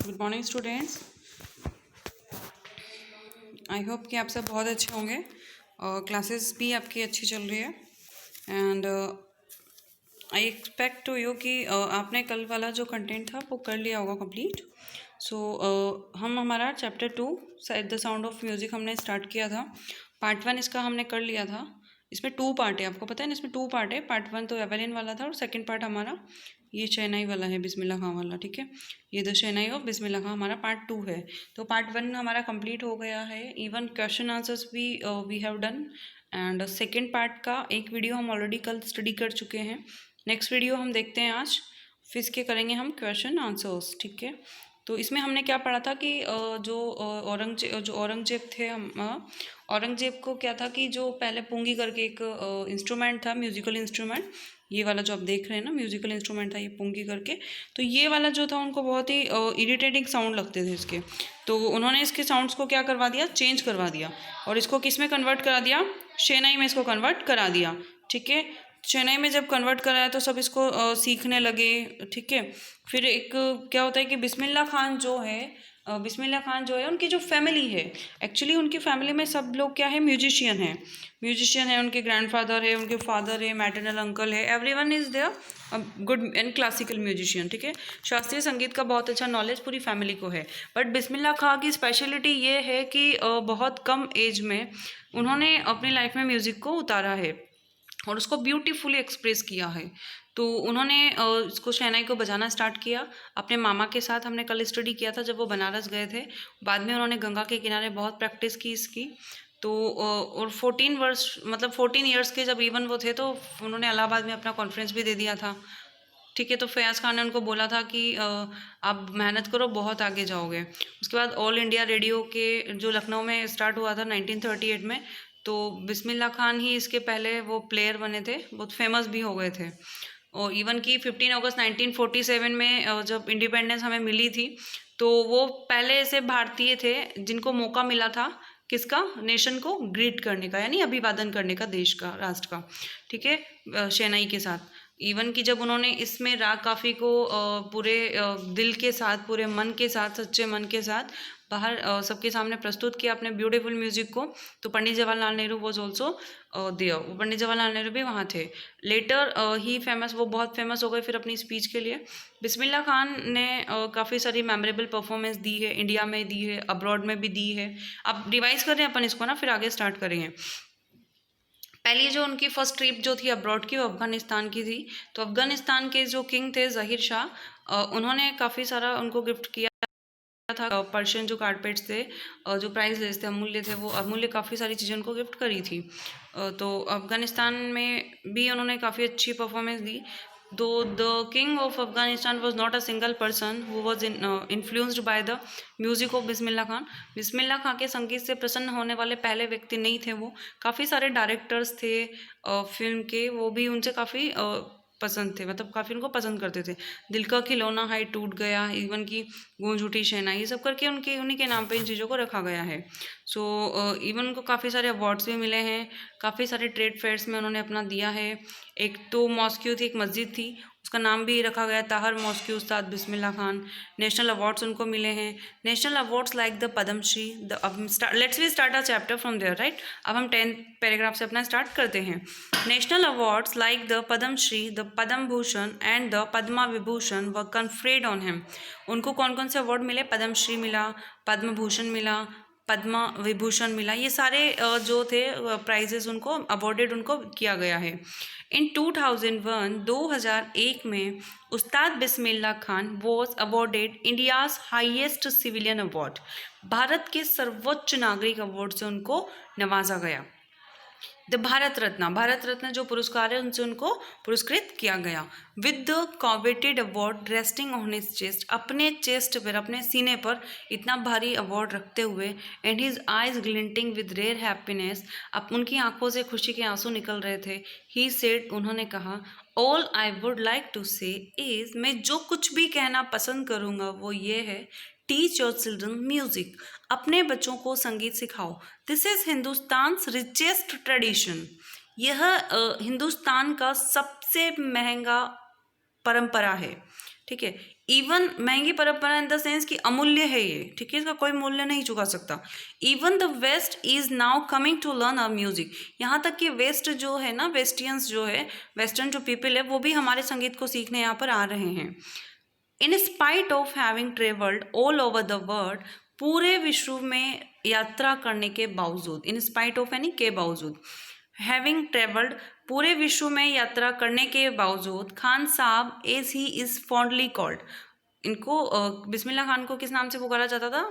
Good morning students. I hope कि आप सब बहुत अच्छे होंगे और क्लासेस भी आपकी अच्छी चल रही है। And I expect to you कि आपने कल वाला जो कंटेंट था वो कर लिया होगा कंप्लीट। सो हम हमारा chapter 2 the sound of music हमने स्टार्ट किया था। पार्ट 1 इसका हमने कर लिया था। इसमें 2 पार्ट है, आपको पता है ना, इसमें 2 पार्ट है। पार्ट 1 तो एवेलिन वाला था और सेकंड पार्ट हमारा ये शहनाई वाला है, बिस्मिल्लाह खां वाला। ठीक है, ये द शहनाई ऑफ बिस्मिल्लाह खां हमारा पार्ट 2 है। तो पार्ट 1 हमारा कंप्लीट हो गया है। इवन क्वेश्चन आंसर्स भी we have done. And second part का एक वीडियो हम ऑलरेडी कल स्टडी कर चुके हैं। नेक्स्ट वीडियो हम देखते हैं आज, फिर इसके करेंगे हम क्वेश्चन आंसर्स। ठीक है, तो इसमें हमने क्या पढ़ा था कि जो औरंगजेब थे, हम औरंगजेब को क्या था कि जो पहले पुंगी करके एक इंस्ट्रूमेंट था, म्यूजिकल इंस्ट्रूमेंट, ये वाला जो आप देख रहे हैं ना, म्यूजिकल इंस्ट्रूमेंट था ये पुंगी करके। तो ये वाला जो था उनको बहुत ही इरिटेटिंग साउंड लगते थे इसके। तो उन्होंने इसके साउंड्स को क्या करवा दिया, चेंज करवा दिया और इसको किस में कन्वर्ट करा दिया, शहनाई में इसको कन्वर्ट करा दिया। ठीक है, चेन्नई में जब कन्वर्ट कराया तो सब इसको सीखने लगे। ठीक है, फिर एक क्या होता है कि बिस्मिल्लाह खान जो है, बिस्मिल्लाह खान जो है उनकी जो फैमिली है, एक्चुअली उनकी फैमिली में सब लोग क्या है, म्यूजिशियन है। उनके ग्रैंडफादर है, उनके फादर है, मैटरनल अंकल है, everyone is there good and classical musician. ठीक है, शास्त्रीय संगीत का बहुत अच्छा नॉलेज पूरी फैमिली को है। बट बिस्मिल्लाह खां की स्पेशलिटी ये है कि बहुत कम एज में उन्होंने अपनी लाइफ में म्यूज़िक को उतारा है और उसको ब्यूटीफुली एक्सप्रेस किया है। तो उन्होंने इसको शहनाई को बजाना स्टार्ट किया अपने मामा के साथ। हमने कल स्टडी किया था जब वो बनारस गए थे। बाद में उन्होंने गंगा के किनारे बहुत प्रैक्टिस की इसकी। तो और 14 वर्ष मतलब 14 ईयर्स के जब इवन वो थे तो उन्होंने इलाहाबाद में अपना कॉन्फ्रेंस भी दे दिया था। ठीक है, तो फयाज़ खान ने उनको बोला था कि आप मेहनत करो, बहुत आगे जाओगे। उसके बाद ऑल इंडिया रेडियो के जो लखनऊ में स्टार्ट हुआ था 1938 में, तो बिस्मिल्लाह खान ही इसके पहले वो प्लेयर बने थे, बहुत फेमस भी हो गए थे। और इवन कि 15 अगस्त 1947 में जब इंडिपेंडेंस हमें मिली थी, तो वो पहले ऐसे भारतीय थे जिनको मौका मिला था किसका, नेशन को ग्रीट करने का, यानी अभिवादन करने का, देश का, राष्ट्र का। ठीक है, शहनाई के साथ। इवन कि जब उन्होंने इसमें राग काफ़ी को पूरे दिल के साथ, पूरे मन के साथ, सच्चे मन के साथ बाहर सबके सामने प्रस्तुत किया अपने ब्यूटीफुल म्यूजिक को, तो Pandit Jawaharlal Nehru was also there. वो पंडित जवाहरलाल नेहरू भी वहाँ थे। लेटर ही फेमस, वो बहुत फेमस हो गए फिर अपनी स्पीच के लिए। बिस्मिल्लाह खान ने काफ़ी सारी मेमोरेबल परफॉर्मेंस दी है, इंडिया में दी है, अब्रॉड में भी दी है। अब रिवाइज कर रहे हैं अपन इसको ना, फिर आगे स्टार्ट करेंगे। पहली जो उनकी फर्स्ट ट्रिप जो थी अब्रॉड की, वो अफ़गानिस्तान की थी। तो अफ़गानिस्तान के जो किंग थे ज़हीर शाह, उन्होंने काफ़ी सारा उनको गिफ्ट किया था। पर्शियन जो कारपेट्स थे, जो प्राइसलेस थे, अमूल्य थे, वो अमूल्य काफ़ी सारी चीज़ें उनको गिफ्ट करी थी। तो अफ़गानिस्तान में भी उन्होंने काफ़ी अच्छी परफॉर्मेंस दी। Though the king of Afghanistan was not a single person who was influenced by the music of Bismillah Khan. Bismillah Khan के संगीत से प्रसन्न होने वाले पहले व्यक्ति नहीं थे वो। काफ़ी सारे डायरेक्टर्स थे फिल्म के, वो भी उनसे काफ़ी पसंद थे, मतलब काफ़ी उनको पसंद करते थे। दिल का खिलौना हाय टूट गया, इवन की गूंज उठी शहनाई, ये सब करके उनके उन्हीं के नाम पे इन चीज़ों को रखा गया है। सो इवन उनको काफ़ी सारे अवार्ड्स भी मिले हैं, काफ़ी सारे ट्रेड फेयर्स में उन्होंने अपना दिया है। एक तो मॉस्क्यू थी, एक मस्जिद थी, उसका नाम भी रखा गया ताहर मॉस्क्यू उस्ताद बिस्मिल्लाह खान। नेशनल अवार्ड्स उनको मिले हैं, national awards like the Padmashri. Let's we start a chapter from there, right. अब हम 10th पैराग्राफ से अपना स्टार्ट करते हैं। National awards like the Padmashri, the Padma Bhushan and the Padma Vibhushan were conferred on him. उनको कौन कौन से अवार्ड मिले, पद्मश्री मिला, पद्म भूषण मिला, पद्मा विभूषण मिला, ये सारे जो थे प्राइजेस उनको अवॉर्डेड उनको किया गया है। इन 2001 2001 में Ustad Bismillah Khan was awarded India's highest civilian award. Bharat के सर्वोच्च नागरिक अवार्ड से उनको नवाजा गया। द भारत रत्न जो पुरस्कार है उनसे उनको पुरस्कृत किया गया। With the coveted award resting on his chest, अपने चेस्ट पर, अपने सीने पर इतना भारी अवार्ड रखते हुए, and his eyes glinting with rare happiness, अब उनकी आंखों से खुशी के आंसू निकल रहे थे। ही सेड, उन्होंने कहा, all I would like to say is, मैं जो कुछ भी कहना पसंद करूँगा वो ये है, टीच योर चिल्ड्रन म्यूजिक, अपने बच्चों को संगीत सिखाओ। दिस इज हिंदुस्तान्स रिचेस्ट ट्रेडिशन, यह हिंदुस्तान का सबसे महंगा परंपरा है। ठीक है, इवन महंगी परंपरा इन द सेंस कि अमूल्य है ये, ठीक है, इसका कोई मूल्य नहीं चुका सकता। Even the west is now coming to learn our music, यहाँ तक कि वेस्ट जो है ना, वेस्टियंस जो है, वेस्टर्न जो पीपल है, वो भी हमारे संगीत को सीखने यहाँ पर आ रहे हैं। In spite of having travelled all over the world, पूरे विश्व में यात्रा करने के बावजूद, इन स्पाइट ऑफ यानी के बावजूद, हैविंग ट्रेवल्ड पूरे विश्व में यात्रा करने के बावजूद, खान साहब as he is fondly called, इनको बिस्मिल्लाह खान को किस नाम से पुकारा जाता था,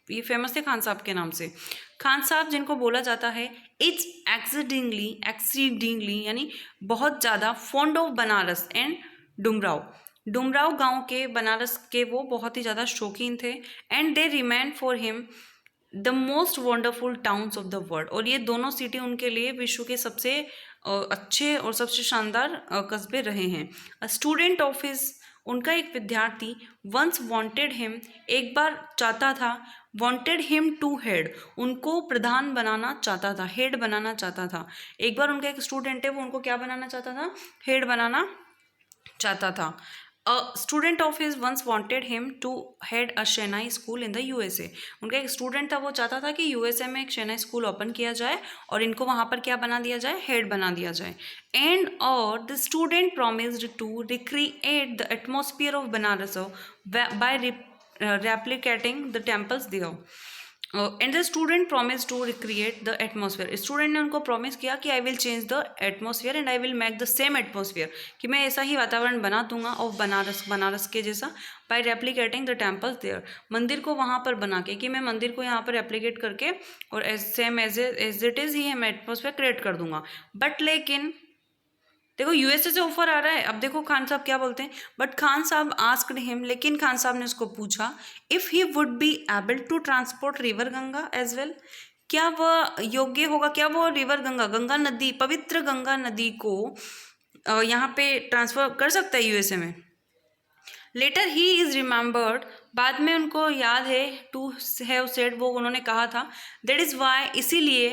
ये फेमस थे खान साहब के नाम से। खान साहब जिनको बोला जाता है, इट्स एक्सीडिंगली यानी बहुत ज़्यादा, fond of Banaras and Dumraon, Dumraon गांव के, बनारस के वो बहुत ही ज़्यादा शौकीन थे। And they remain for him the most wonderful towns of the world, और ये दोनों सिटी उनके लिए विश्व के सबसे अच्छे और सबसे शानदार कस्बे रहे हैं। अ स्टूडेंट ऑफ हिज, उनका एक विद्यार्थी, वंस वांटेड हिम, एक बार चाहता था, वांटेड हिम टू हेड, उनको प्रधान बनाना चाहता था, हेड बनाना चाहता था। एक बार उनका एक स्टूडेंट है, वो उनको क्या बनाना चाहता था, हेड बनाना चाहता था। A student of his once wanted him to head a shehnai school in the USA, उनका एक स्टूडेंट था, वो चाहता था कि यूएसए में एक शेनाई स्कूल ओपन किया जाए और इनको वहाँ पर क्या बना दिया जाए, हेड बना दिया जाए। एंड और the student promised to recreate the atmosphere of Banaras by replicating the temples there. And the student promise to recreate the atmosphere, student ने उनको प्रॉमिस किया कि I will change the atmosphere and I will make the same atmosphere, कि मैं ऐसा ही वातावरण बना दूंगा ऑफ बनारस के जैसा, by replicating the temples there, मंदिर को वहाँ पर बना के, कि मैं मंदिर को यहाँ पर रेप्लिकेट करके और सेम एज इट इज़ ही मैं एटमोसफियर क्रिएट कर दूंगा। बट लेकिन देखो यूएसए से ऑफर आ रहा है, अब देखो खान साहब क्या बोलते हैं, बट खान साहब आस्क्ड हिम, लेकिन खान साहब ने उसको पूछा, if he would be able to transport river Ganga as well, क्या वह योग्य होगा, क्या वो रिवर गंगा, गंगा नदी, पवित्र गंगा नदी को यहाँ पे ट्रांसफर कर सकता है यूएसए में। लेटर ही इज़ रिमेंबर्ड, बाद में उनको याद है, टू हैव सेड, वो उन्होंने कहा था, दैट इज़ वाई, इसीलिए,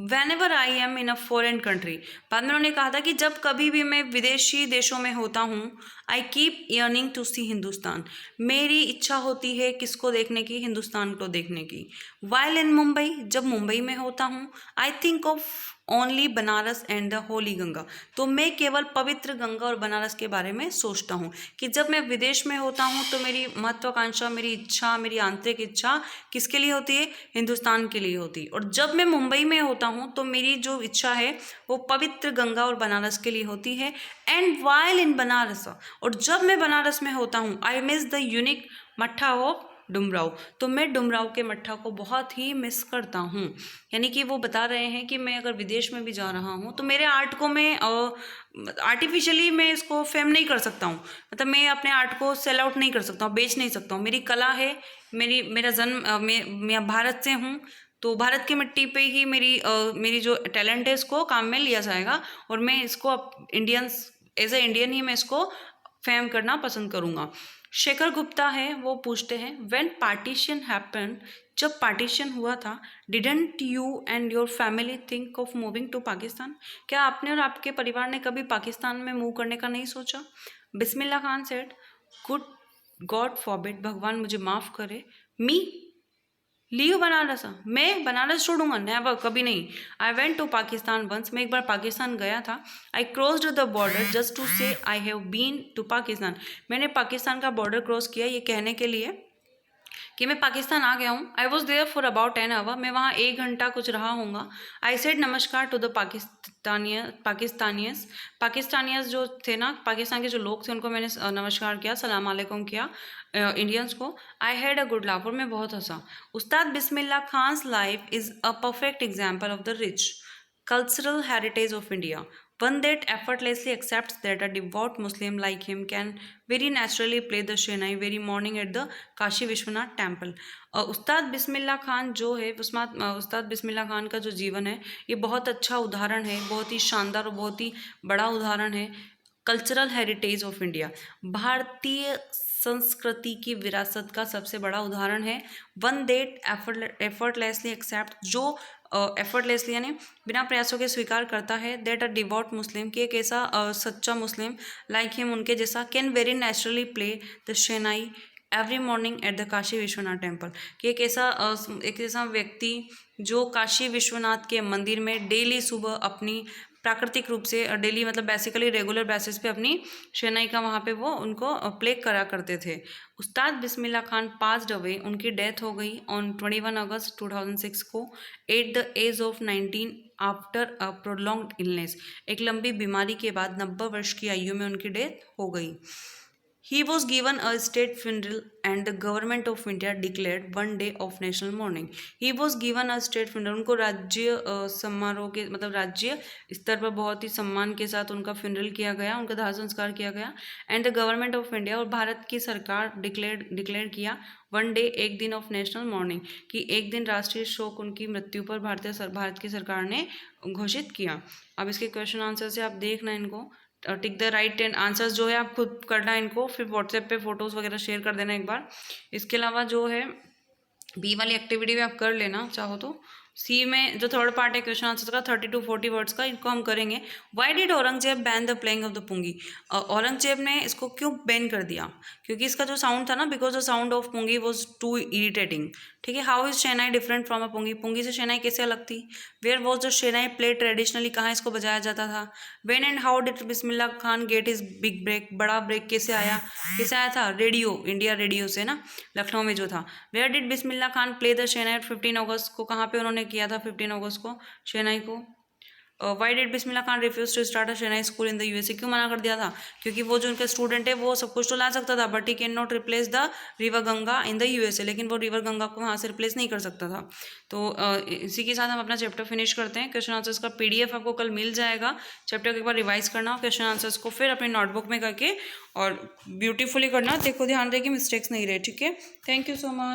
van ever I am in a foreign country, बाद में उन्होंने कहा था कि जब कभी भी मैं विदेशी देशों में होता हूँ, आई कीप यर्निंग टू सी हिंदुस्तान, मेरी इच्छा होती है किसको देखने की, हिंदुस्तान को देखने की। वाइल इन मुंबई, जब मुंबई में होता हूँ, I think of only Banaras and the Holi Ganga, तो मैं केवल पवित्र गंगा और बनारस के बारे में सोचता हूँ, कि जब मैं विदेश में होता हूँ तो मेरी महत्वाकांक्षा, मेरी इच्छा, मेरी आंतरिक इच्छा किसके लिए होती है, हिंदुस्तान के लिए होती है। और जब मैं मुंबई में होता हूँ तो मेरी जो इच्छा है वो पवित्र गंगा और बनारस के लिए होती है। एंड वाइल इन बनारस, और जब मैं बनारस में होता हूँ, आई मिस द यूनिक मट्ठा ऑफ डुमराव, तो मैं डुमराव के मट्ठा को बहुत ही मिस करता हूँ। यानी कि वो बता रहे हैं कि मैं अगर विदेश में भी जा रहा हूँ तो मेरे आर्ट को मैं आर्टिफिशियली मैं इसको फेम नहीं कर सकता हूँ, मतलब मैं अपने आर्ट को सेल आउट नहीं कर सकता हूँ, बेच नहीं सकता हूँ। मेरी कला है, मेरा जन्म, मैं भारत से हूँ, तो भारत की मिट्टी पे ही मेरी जो टैलेंट है इसको काम में लिया जाएगा, और मैं इसको इंडियंस, एज ए इंडियन ही मैं इसको फेम करना पसंद करूँगा। शेखर गुप्ता है, वो पूछते हैं, व्हेन पार्टीशन हैपेंड, जब पार्टीशन हुआ था, didn't you and your family think of moving to Pakistan, क्या आपने और आपके परिवार ने कभी पाकिस्तान में मूव करने का नहीं सोचा। Bismillah Khan said, good God forbid, भगवान मुझे माफ़ करे, मी लीव बनारस, मैं बनारस छोड़ूंगा, नेवर, कभी नहीं। I went to Pakistan once, मैं एक बार पाकिस्तान गया था। I crossed the border just to say I have been to Pakistan, मैंने पाकिस्तान का बॉर्डर क्रॉस किया ये कहने के लिए कि मैं पाकिस्तान आ गया हूँ। I was there for about 10 hour, मैं वहाँ 1 घंटा कुछ रहा हूँगा। I said namaskar to the Pakistanis जो थे ना, पाकिस्तान के जो लोग थे उनको मैंने नमस्कार किया, सलाम अलैकुम किया इंडियंस को। I had a good laugh, और मैं बहुत हंसा। Ustad Bismillah Khan's life is a perfect example of the rich cultural heritage of India, one that effortlessly accepts that a devout Muslim like him can very naturally play the Shehnai very morning at the Kashi Vishwanath temple. उस्ताद बिस्मिल्लाह खान जो है, उस्ताद बिस्मिल्लाह खान का जो जीवन है ये बहुत अच्छा उदाहरण है, बहुत ही शानदार और बहुत ही बड़ा उदाहरण है कल्चरल हेरिटेज ऑफ इंडिया, भारतीय संस्कृति की विरासत का सबसे बड़ा उदाहरण है। वन दैट एफर्टलेसली एक्सेप्ट, जो एफर्टलेसली यानी बिना प्रयासों के स्वीकार करता है। दैट अ डिवोट मुस्लिम, कि एक ऐसा सच्चा मुस्लिम लाइक हिम, उनके जैसा, can very naturally play the shehnai every morning at the Kashi Vishwanath temple, कि एक ऐसा व्यक्ति जो काशी विश्वनाथ के मंदिर में डेली सुबह अपनी प्राकृतिक रूप से, डेली मतलब बेसिकली रेगुलर बेसिस पे अपनी शेनाई का वहाँ पे वो उनको प्ले करा करते थे। उस्ताद बिस्मिल्लाह खान पास्ड अवे, उनकी डेथ हो गई ऑन 21 अगस्त 2006 को at the age of 19 after a prolonged illness, एक लंबी बीमारी के बाद 90 वर्ष की आयु में उनकी डेथ हो गई। He was given a state funeral and the government of India declared one day of national mourning. He was given a state funeral, उनको राज्य समारोह के मतलब राज्य स्तर पर बहुत ही सम्मान के साथ उनका फ्यूनरल किया गया, उनका दाह संस्कार किया गया। And the government of India, और भारत की सरकार डिक्लेयर किया वन डे, एक दिन ऑफ नेशनल मॉर्निंग, कि एक दिन राष्ट्रीय शोक उनकी मृत्यु पर भारत की सरकार ने घोषित किया। अब इसके क्वेश्चन आंसर से आप देखना इनको, tick the right and answers जो है आप खुद करना इनको, फिर व्हाट्सएप पे फोटोज़ वगैरह शेयर कर देना एक बार। इसके अलावा जो है बी वाली एक्टिविटी भी आप कर लेना चाहो तो। सी में जो थर्ड पार्ट है क्वेश्चन आंसर का 30 to 40 वर्ड्स का, इनको हम करेंगे। Why did Aurangzeb ban the playing of the pungi, Aurangzeb ने इसको क्यों बैन कर दिया? क्योंकि इसका जो साउंड था ना, because the sound of pungi was too irritating. ठीक है। How is shehnai different from a pungi, pungi से शेनाई कैसे अलग थी? Where was the shehnai played traditionally, कहाँ इसको बजाया जाता था? When and how did Bismillah Khan get his big break, बड़ा ब्रेक कैसे आया था? रेडियो, इंडिया रेडियो से ना, लखनऊ में जो था। Where did Bismillah Khan play the shehnai 15 August को, कहाँ पे उन्होंने किया था 15 अगस्त को शेनाई को? Why did Bismillah Khan refuse to start a shehnai school in the USA, क्यों मना कर दिया था? क्योंकि वो जो उनका स्टूडेंट है वो सब कुछ तो ला सकता था, but he can not replace the river Ganga in the USA, लेकिन वो रिवर गंगा को वहाँ से रिप्लेस नहीं कर सकता था। तो इसी के साथ हम अपना चैप्टर फिनिश करते हैं। क्वेश्चन आंसर्स का PDF आपको कल मिल जाएगा। चैप्टर को एक बार रिवाइज करना, क्वेश्चन आंसर्स को फिर अपनी नोटबुक में करके और ब्यूटीफुली करना। देखो ध्यान रहे कि मिस्टेक्स नहीं रहे। ठीक है, थैंक यू सो मच।